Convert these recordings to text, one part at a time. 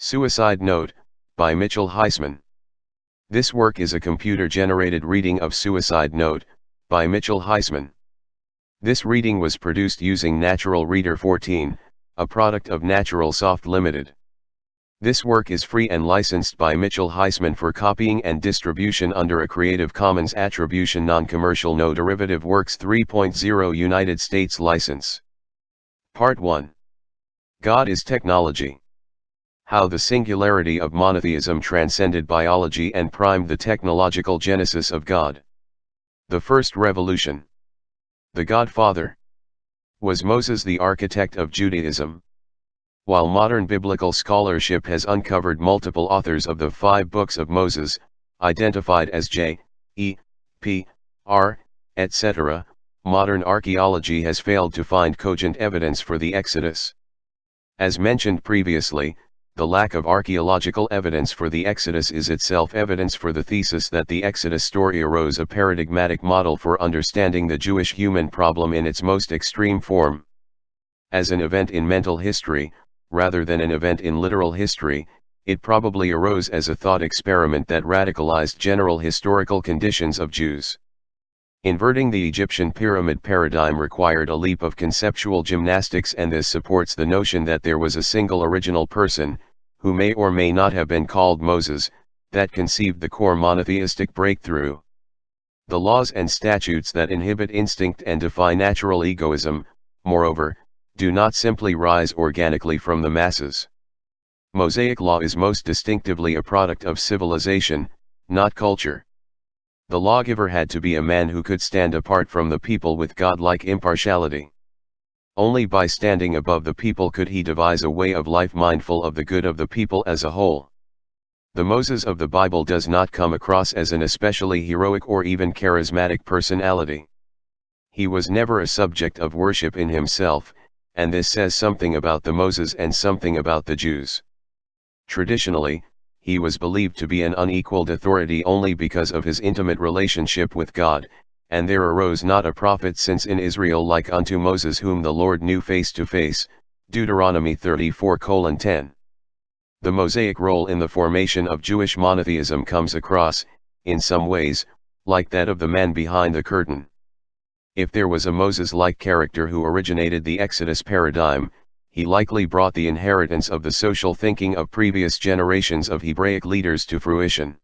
Suicide Note, by Mitchell Heisman. This work is a computer-generated reading of Suicide Note, by Mitchell Heisman. This reading was produced using Natural Reader 14, a product of Natural Soft Limited. This work is free and licensed by Mitchell Heisman for copying and distribution under a Creative Commons Attribution Non-Commercial No Derivative Works 3.0 United States license. Part 1. God is Technology. How the singularity of monotheism transcended biology and primed the technological genesis of God. The First Revolution. The Godfather. Was Moses the architect of Judaism? While modern biblical scholarship has uncovered multiple authors of the 5 books of Moses, identified as J, E, P, R, etc., modern archaeology has failed to find cogent evidence for the Exodus. As mentioned previously, the lack of archaeological evidence for the Exodus is itself evidence for the thesis that the Exodus story arose a paradigmatic model for understanding the Jewish human problem in its most extreme form. As an event in mental history, rather than an event in literal history, it probably arose as a thought experiment that radicalized general historical conditions of Jews. Inverting the Egyptian pyramid paradigm required a leap of conceptual gymnastics, and this supports the notion that there was a single original person, who may or may not have been called Moses, that conceived the core monotheistic breakthrough. The laws and statutes that inhibit instinct and defy natural egoism, moreover, do not simply rise organically from the masses. Mosaic law is most distinctively a product of civilization, not culture. The lawgiver had to be a man who could stand apart from the people with godlike impartiality. Only by standing above the people could he devise a way of life mindful of the good of the people as a whole. The Moses of the Bible does not come across as an especially heroic or even charismatic personality. He was never a subject of worship in himself, and this says something about the Moses and something about the Jews. Traditionally, he was believed to be an unequaled authority only because of his intimate relationship with God, and there arose not a prophet since in Israel like unto Moses whom the Lord knew face to face, Deuteronomy 34:10. The Mosaic role in the formation of Jewish monotheism comes across, in some ways, like that of the man behind the curtain. If there was a Moses-like character who originated the Exodus paradigm, he likely brought the inheritance of the social thinking of previous generations of Hebraic leaders to fruition.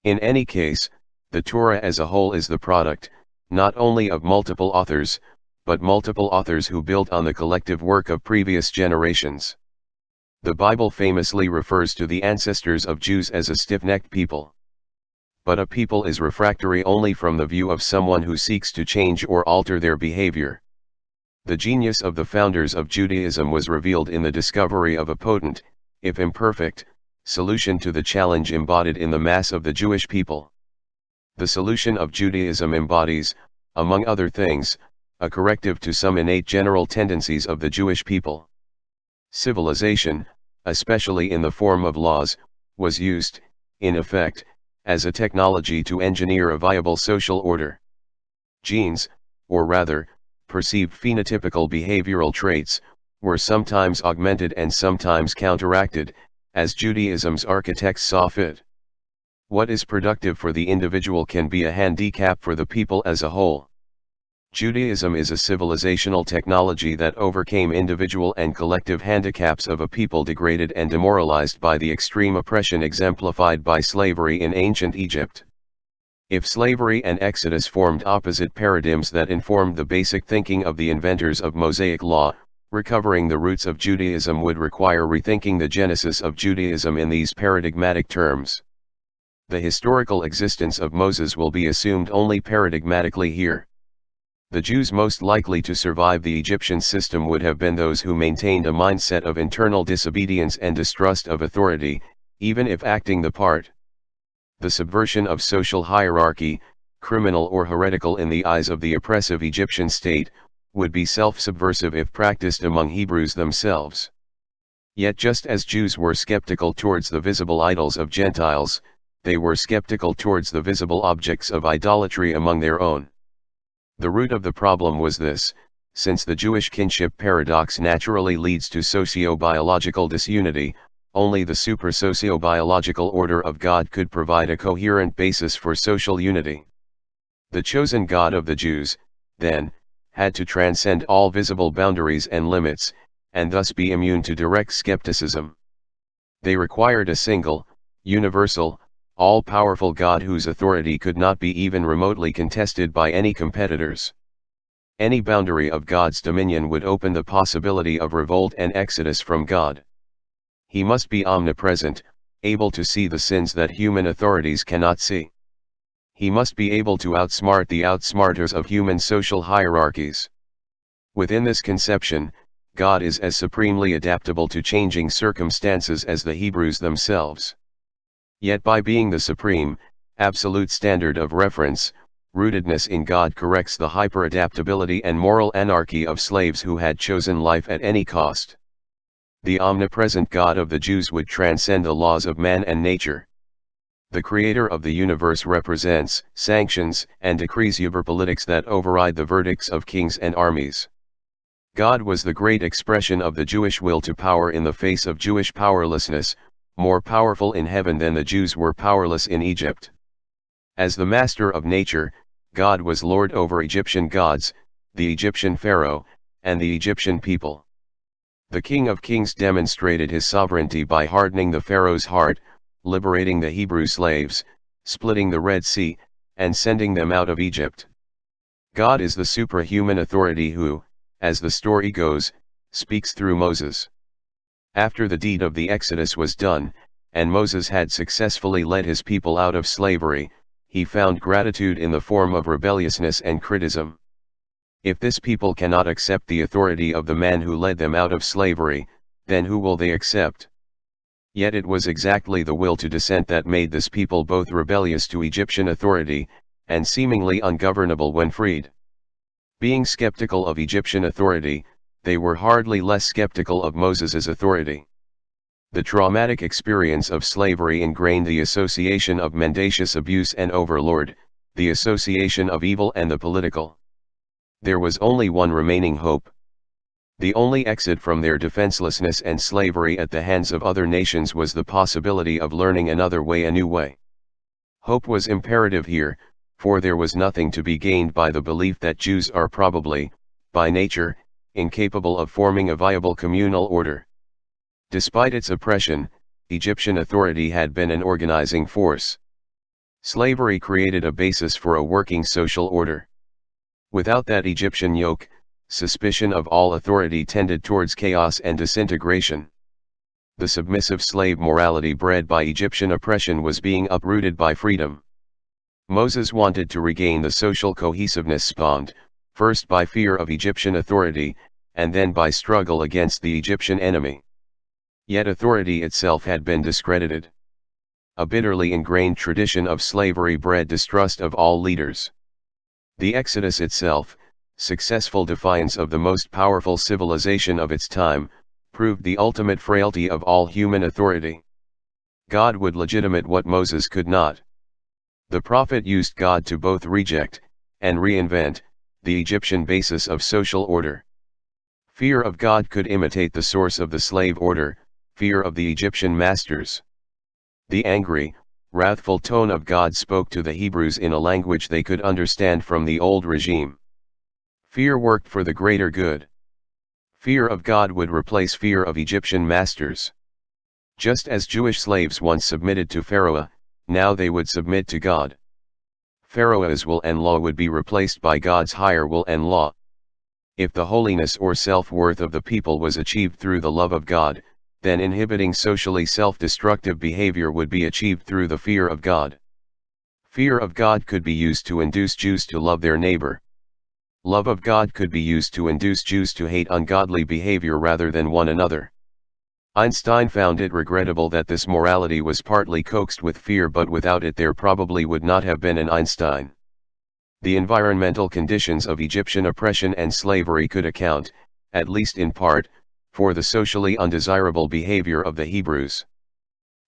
In any case, the Torah as a whole is the product, not only of multiple authors, but multiple authors who built on the collective work of previous generations. The Bible famously refers to the ancestors of Jews as a stiff-necked people. But a people is refractory only from the view of someone who seeks to change or alter their behavior. The genius of the founders of Judaism was revealed in the discovery of a potent, if imperfect, solution to the challenge embodied in the mass of the Jewish people. The solution of Judaism embodies, among other things, a corrective to some innate general tendencies of the Jewish people. Civilization, especially in the form of laws, was used, in effect, as a technology to engineer a viable social order. Genes, or rather, perceived phenotypical behavioral traits, were sometimes augmented and sometimes counteracted, as Judaism's architects saw fit. What is productive for the individual can be a handicap for the people as a whole. Judaism is a civilizational technology that overcame individual and collective handicaps of a people degraded and demoralized by the extreme oppression exemplified by slavery in ancient Egypt. If slavery and Exodus formed opposite paradigms that informed the basic thinking of the inventors of Mosaic law, recovering the roots of Judaism would require rethinking the genesis of Judaism in these paradigmatic terms. The historical existence of Moses will be assumed only paradigmatically here. The Jews most likely to survive the Egyptian system would have been those who maintained a mindset of internal disobedience and distrust of authority, even if acting the part. The subversion of social hierarchy, criminal or heretical in the eyes of the oppressive Egyptian state, would be self-subversive if practiced among Hebrews themselves. Yet just as Jews were skeptical towards the visible idols of Gentiles, they were skeptical towards the visible objects of idolatry among their own. The root of the problem was this: since the Jewish kinship paradox naturally leads to socio-biological disunity, only the super-socio-biological order of God could provide a coherent basis for social unity. The chosen God of the Jews, then, had to transcend all visible boundaries and limits, and thus be immune to direct skepticism. They required a single, universal, all-powerful God whose authority could not be even remotely contested by any competitors. Any boundary of God's dominion would open the possibility of revolt and exodus from God. He must be omnipresent, able to see the sins that human authorities cannot see. He must be able to outsmart the outsmarters of human social hierarchies. Within this conception, God is as supremely adaptable to changing circumstances as the Hebrews themselves. Yet by being the supreme, absolute standard of reference, rootedness in God corrects the hyper-adaptability and moral anarchy of slaves who had chosen life at any cost. The omnipresent God of the Jews would transcend the laws of man and nature. The creator of the universe represents, sanctions, and decrees politics that override the verdicts of kings and armies. God was the great expression of the Jewish will to power in the face of Jewish powerlessness, more powerful in heaven than the Jews were powerless in Egypt. As the master of nature, God was lord over Egyptian gods, the Egyptian pharaoh, and the Egyptian people. The King of Kings demonstrated his sovereignty by hardening the pharaoh's heart, liberating the Hebrew slaves, splitting the Red Sea, and sending them out of Egypt. God is the superhuman authority who, as the story goes, speaks through Moses. After the deed of the Exodus was done, and Moses had successfully led his people out of slavery, he found gratitude in the form of rebelliousness and criticism. If this people cannot accept the authority of the man who led them out of slavery, then who will they accept? Yet it was exactly the will to dissent that made this people both rebellious to Egyptian authority, and seemingly ungovernable when freed. Being skeptical of Egyptian authority, they were hardly less skeptical of Moses' authority. The traumatic experience of slavery ingrained the association of mendacious abuse and overlord, the association of evil and the political. There was only one remaining hope. The only exit from their defenselessness and slavery at the hands of other nations was the possibility of learning another way, a new way. Hope was imperative here, for there was nothing to be gained by the belief that Jews are probably, by nature, incapable of forming a viable communal order. Despite its oppression, Egyptian authority had been an organizing force. Slavery created a basis for a working social order. Without that Egyptian yoke, suspicion of all authority tended towards chaos and disintegration. The submissive slave morality bred by Egyptian oppression was being uprooted by freedom. Moses wanted to regain the social cohesiveness spawned, first by fear of Egyptian authority, and then by struggle against the Egyptian enemy. Yet authority itself had been discredited. A bitterly ingrained tradition of slavery bred distrust of all leaders. The Exodus itself, successful defiance of the most powerful civilization of its time, proved the ultimate frailty of all human authority. God would legitimate what Moses could not. The prophet used God to both reject, and reinvent, the Egyptian basis of social order. Fear of God could imitate the source of the slave order, fear of the Egyptian masters. The angry, wrathful tone of God spoke to the Hebrews in a language they could understand from the old regime. Fear worked for the greater good. Fear of God would replace fear of Egyptian masters. Just as Jewish slaves once submitted to Pharaoh, now they would submit to God. Pharaoh's will and law would be replaced by God's higher will and law. If the holiness or self-worth of the people was achieved through the love of God, then inhibiting socially self-destructive behavior would be achieved through the fear of God. Fear of God could be used to induce Jews to love their neighbor. Love of God could be used to induce Jews to hate ungodly behavior rather than one another. Einstein found it regrettable that this morality was partly coaxed with fear, but without it there probably would not have been an Einstein. The environmental conditions of Egyptian oppression and slavery could account, at least in part, for the socially undesirable behavior of the Hebrews.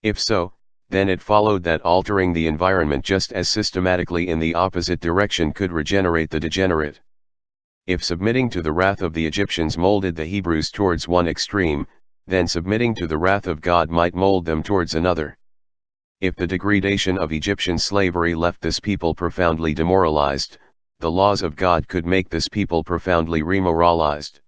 If so, then it followed that altering the environment just as systematically in the opposite direction could regenerate the degenerate. If submitting to the wrath of the Egyptians molded the Hebrews towards one extreme, then submitting to the wrath of God might mold them towards another. If the degradation of Egyptian slavery left this people profoundly demoralized, the laws of God could make this people profoundly remoralized.